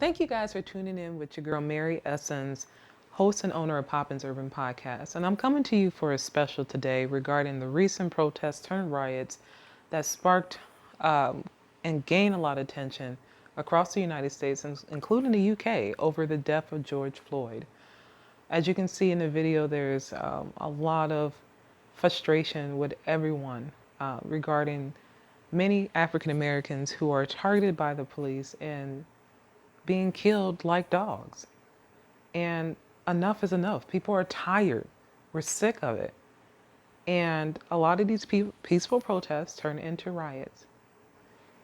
Thank you guys for tuning in with your girl Mary Essence, host and owner of Poppins Urban Podcast. And I'm coming to you for a special today regarding the recent protests turned riots that sparked and gained a lot of attention across the United States, including the UK, over the death of George Floyd. As you can see in the video, there's a lot of frustration with everyone regarding many African Americans who are targeted by the police and being killed like dogs. And enough is enough. People are tired. We're sick of it. And a lot of these peaceful protests turn into riots.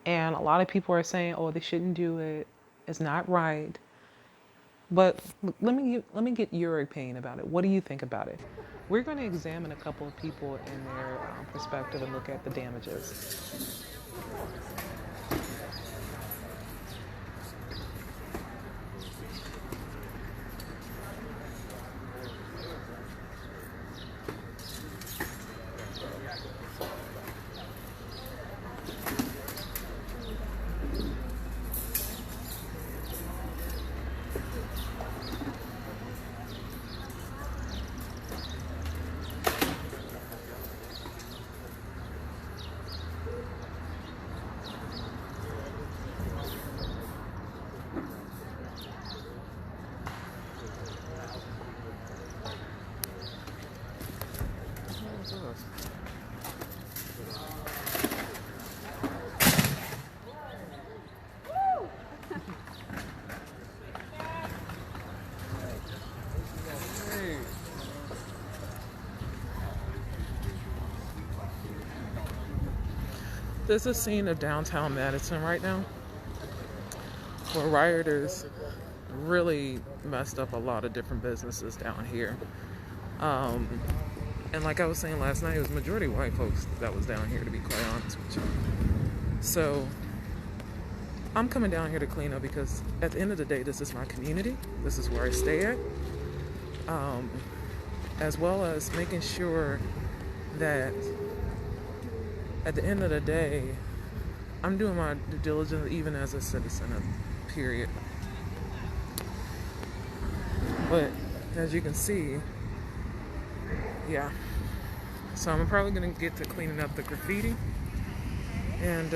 And a lot of people are saying, oh, they shouldn't do it. It's not right. But let me get your opinion about it. What do you think about it? We're going to examine a couple of people in their perspective and look at the damages. There's a scene of downtown Madison right now where rioters really messed up a lot of different businesses down here. And like I was saying last night, it was majority white folks that was down here, to be quite honest with you. So I'm coming down here to clean up because at the end of the day, this is my community. This is where I stay at. As well as making sure that at the end of the day, I'm doing my due diligence even as a citizen, period. But as you can see, yeah. So I'm probably going to get to cleaning up the graffiti. And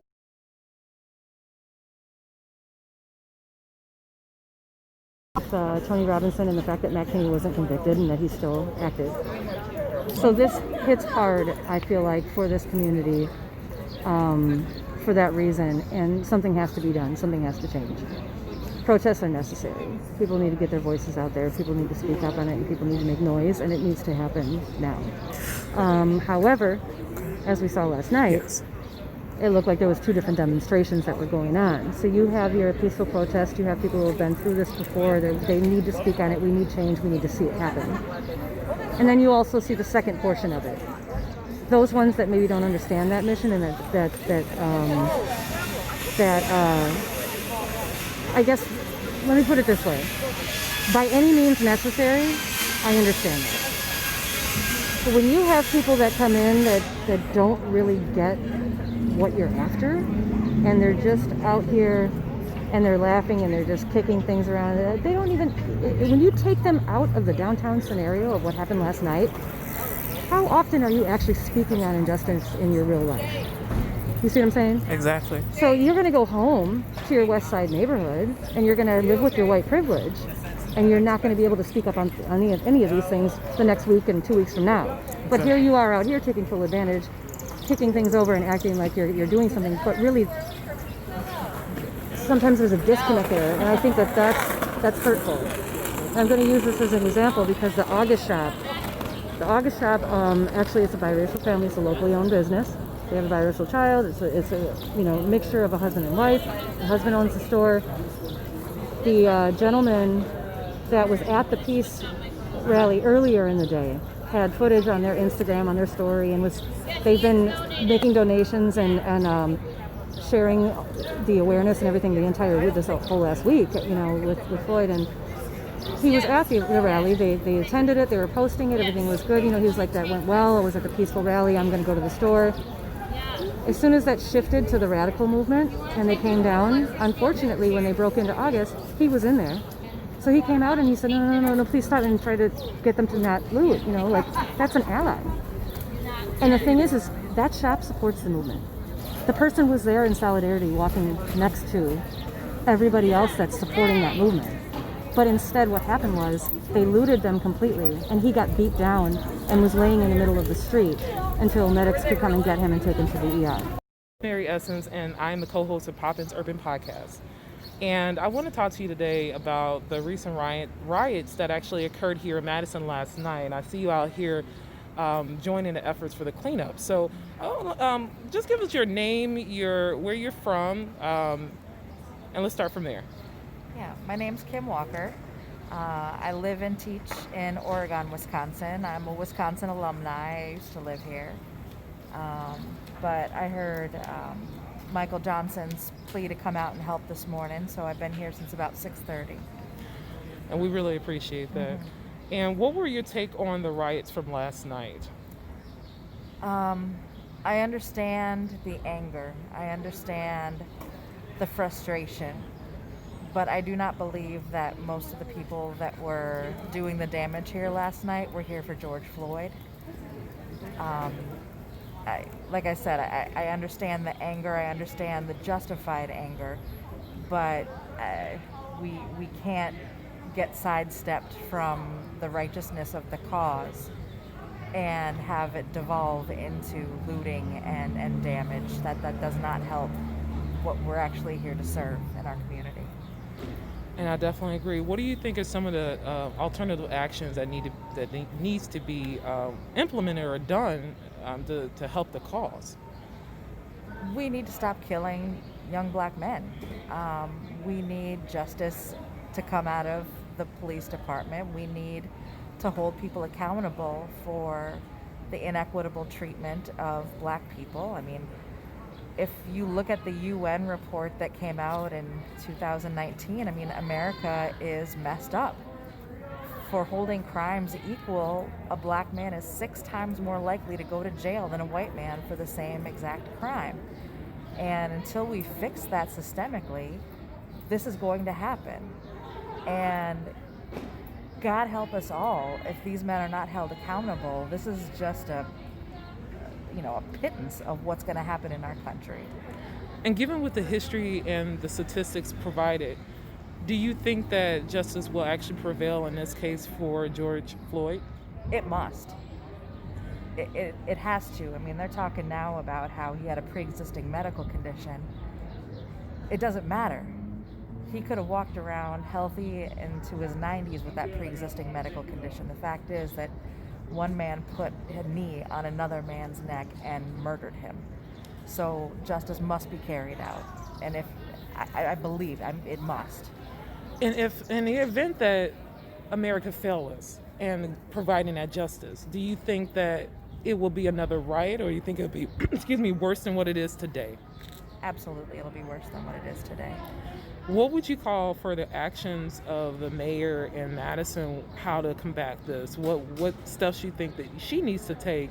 Tony Robinson and the fact that Matt Kinney wasn't convicted and that he's still active. So this hits hard, I feel like, for this community for that reason, and something has to be done. Something has to change. Protests are necessary. People need to get their voices out there. People need to speak up on it, and people need to make noise, and it needs to happen now. However, as we saw last night, yes, it looked like there was two different demonstrations that were going on. So you have your peaceful protest, you have people who have been through this before, they need to speak on it, we need change, we need to see it happen. And then you also see the second portion of it. Those ones that maybe don't understand that mission and I guess, let me put it this way. By any means necessary, I understand that. But when you have people that come in that don't really get what you're after, and they're just out here and they're laughing and they're just kicking things around, they don't even, when you take them out of the downtown scenario of what happened last night, how often are you actually speaking on injustice in your real life? You see what I'm saying? exactly. So you're going to go home to your West Side neighborhood and you're going to live with your white privilege, and you're not going to be able to speak up on any of these things the next week and 2 weeks from now. But here you are out here taking full advantage, kicking things over and acting like you're doing something, but really sometimes there's a disconnect there, and I think that's hurtful. And I'm going to use this as an example because the August shop, actually it's a biracial family, it's a locally owned business. They have a biracial child. It's a mixture of a husband and wife. The husband owns the store. The gentleman that was at the peace rally earlier in the day had footage on their Instagram, on their story, and they've been making donations and sharing the awareness and everything this whole last week, with Floyd. And he was at the rally. They attended it. They were posting it. Everything was good. He was like, that went well. I was at the peaceful rally. I'm going to go to the store. As soon as that shifted to the radical movement and they came down, unfortunately, when they broke into August, he was in there. So he came out and he said, no, no, no, no, please stop, and tried to get them to not loot. You know, like, that's an ally. And the thing is that shop supports the movement. The person was there in solidarity walking next to everybody else that's supporting that movement. But instead what happened was they looted them completely, and he got beat down and was laying in the middle of the street until medics could come and get him and take him to the ER. Mary Essence, and I'm the co-host of Poppins Urban Podcast. And I want to talk to you today about the recent riots that actually occurred here in Madison last night. I see you out here joining the efforts for the cleanup. So just give us your name, where you're from, and let's start from there. Yeah, my name's Kim Walker. I live and teach in Oregon, Wisconsin. I'm a Wisconsin alumni. I used to live here. But I heard Michael Johnson's plea to come out and help this morning, so I've been here since about 6:30. And we really appreciate that. Mm-hmm. And what were your take on the riots from last night? I understand the anger. I understand the frustration. But I do not believe that most of the people that were doing the damage here last night were here for George Floyd. Like I said, I understand the anger. I understand the justified anger. But we can't get sidestepped from the righteousness of the cause and have it devolve into looting and damage. That does not help what we're actually here to serve in our community. And I definitely agree. What do you think is some of the alternative actions that needs to be implemented or done to help the cause? We need to stop killing young black men. We need justice to come out of the police department. We need to hold people accountable for the inequitable treatment of black people. I mean, if you look at the UN report that came out in 2019, I mean, America is messed up. For holding crimes equal, a black man is 6 times more likely to go to jail than a white man for the same exact crime. And until we fix that systemically, this is going to happen. And God help us all if these men are not held accountable. This is just a pittance of what's going to happen in our country. And given with the history and the statistics provided, do you think that justice will actually prevail in this case for George Floyd? It must. It has to. I mean, they're talking now about how he had a pre-existing medical condition. It doesn't matter. He could have walked around healthy into his 90s with that pre-existing medical condition. The fact is that one man put a knee on another man's neck and murdered him. So justice must be carried out. And if I believe it must. And if in the event that America fails in providing that justice, do you think that it will be another riot, or you think it'll be worse than what it is today? Absolutely, it'll be worse than what it is today. What would you call for the actions of the mayor in Madison, how to combat this? What steps you think that she needs to take,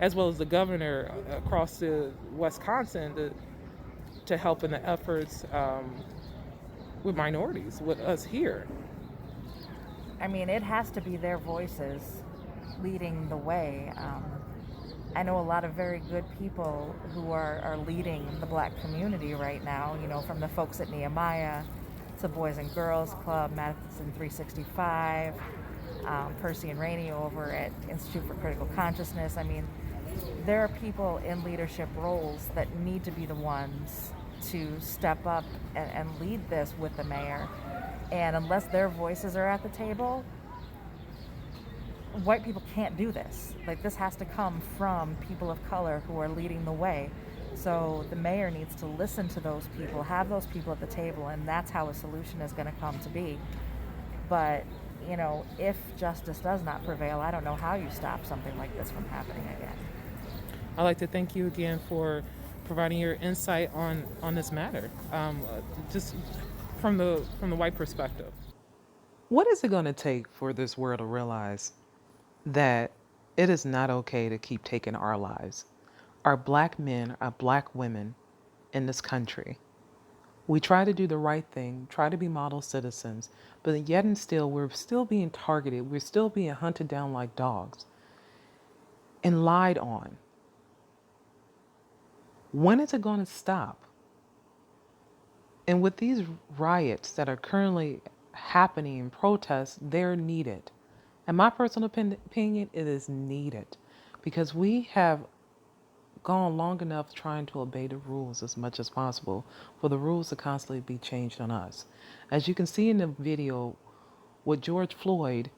as well as the governor across Wisconsin, to help in the efforts with minorities, with us here? I mean, it has to be their voices leading the way. I know a lot of very good people who are leading the black community right now, from the folks at Nehemiah to Boys and Girls Club, Madison 365, Percy and Rainey over at Institute for Critical Consciousness. I mean, there are people in leadership roles that need to be the ones to step up and lead this with the mayor. And unless their voices are at the table, white people can't do this. Like, this has to come from people of color who are leading the way. So the mayor needs to listen to those people, have those people at the table, and that's how a solution is going to come to be. But, if justice does not prevail, I don't know how you stop something like this from happening again. I'd like to thank you again for providing your insight on this matter, just from the white perspective. What is it going to take for this world to realize that it is not okay to keep taking our lives? are black men, are black women in this country. We try to do the right thing, try to be model citizens, but yet and still, we're still being targeted. We're still being hunted down like dogs and lied on. When is it going to stop? And with these riots that are currently happening in protests, they're needed. In my personal opinion, it is needed because we have gone long enough trying to obey the rules as much as possible for the rules to constantly be changed on us. As you can see in the video with George Floyd,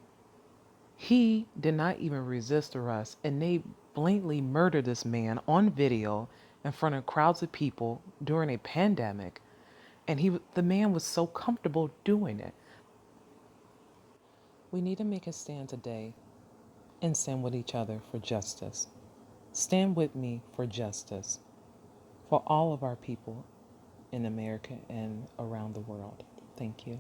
he did not even resist arrest, and they blatantly murdered this man on video in front of crowds of people during a pandemic, and the man was so comfortable doing it. We need to make a stand today and stand with each other for justice. Stand with me for justice for all of our people in America and around the world. Thank you.